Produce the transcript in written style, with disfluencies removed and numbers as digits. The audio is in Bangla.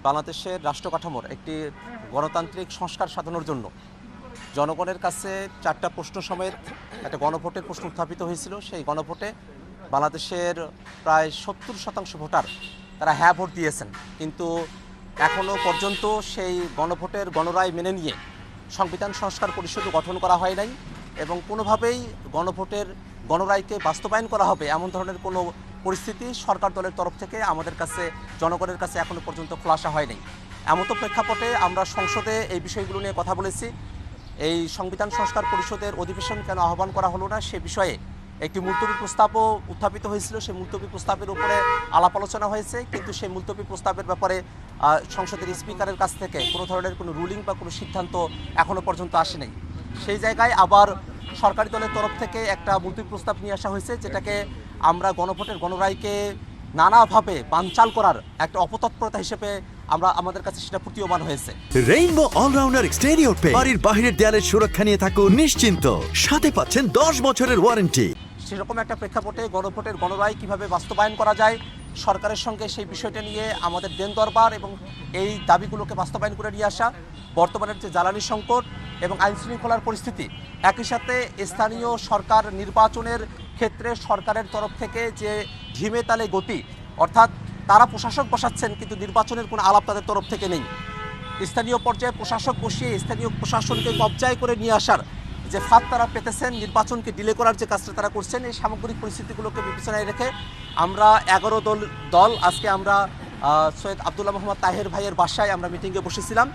বাংলাদেশের রাষ্ট্র কাঠামোর একটি গণতান্ত্রিক সংস্কার সাধনের জন্য জনগণের কাছে 4টা প্রশ্ন সময়ের একটা গণভোটের প্রশ্ন উত্থাপিত হয়েছিল। সেই গণভোটে বাংলাদেশের প্রায় 70% ভোটার তারা হ্যাঁ ভোট দিয়েছেন, কিন্তু এখনও পর্যন্ত সেই গণভোটের গণরায় মেনে নিয়ে সংবিধান সংস্কার পরিষদ গঠন করা হয় নাই এবং কোনোভাবেই গণভোটের গণরায়কে বাস্তবায়ন করা হবে এমন ধরনের কোনো পরিস্থিতি সরকার দলের তরফ থেকে আমাদের কাছে, জনগণের কাছে এখনও পর্যন্ত খোলাসা হয়নি। এমতো প্রেক্ষাপটে আমরা সংসদে এই বিষয়গুলো নিয়ে কথা বলেছি। এই সংবিধান সংস্কার পরিষদের অধিবেশন কেন আহ্বান করা হলো না সে বিষয়ে একটি মুলতবি প্রস্তাবও উত্থাপিত হয়েছিল। সেই মুলতবি প্রস্তাবের উপরে আলাপ আলোচনা হয়েছে, কিন্তু সেই মুলতবি প্রস্তাবের ব্যাপারে সংসদের স্পিকারের কাছ থেকে কোনো ধরনের কোনো রুলিং বা কোনো সিদ্ধান্ত এখনও পর্যন্ত আসেনি। সেই জায়গায় আবার সরকারি দলের তরফ থেকে একটা মুলতবি প্রস্তাব নিয়ে আসা হয়েছে, যেটাকে আমরা গণভোটের গণরায়কে নানাভাবে বানচাল করার একটা অপতৎপরতা হিসেবে আমাদের কাছে সেটা প্রতীয়মান হয়েছে। রেইনবো অলরাউন্ডার এক্সটেরিয়র পেইন্ট বাড়ির বাহিরের দেয়ালের সুরক্ষা নিয়ে থাকুন নিশ্চিন্ত, সাথে পাচ্ছেন 10 বছরের ওয়ারেন্টি। সেরকম একটা প্রেক্ষাপটে গণভোটের গণরায় কিভাবে বাস্তবায়ন করা যায়, সরকারের সঙ্গে সেই বিষয়টা নিয়ে আমাদের দেন দরবার এবং এই দাবিগুলোকে বাস্তবায়ন করে নিয়ে আসা, বর্তমানের যে জ্বালানি সংকট এবং আইন শৃঙ্খলার পরিস্থিতি, একই সাথে স্থানীয় সরকার নির্বাচনের ক্ষেত্রে সরকারের তরফ থেকে যে ঢিমে তালে গতি, অর্থাৎ তারা প্রশাসক বসাচ্ছেন কিন্তু নির্বাচনের কোনো আলাপ তাদের তরফ থেকে নেই। স্থানীয় পর্যায়ে প্রশাসক বসিয়ে স্থানীয় প্রশাসনকে কবজায় করে নিয়ে আসার যে ফাঁদ তারা পেতেছেন, নির্বাচনকে ডিলে করার যে কাজটা তারা করছেন, এই সামগ্রিক পরিস্থিতিগুলোকে বিবেচনায় রেখে আমরা 11 দল আজকে আমরা সৈয়দ আব্দুল্লাহ মোহাম্মদ তাহের ভাইয়ের বাসায় আমরা মিটিংয়ে বসেছিলাম।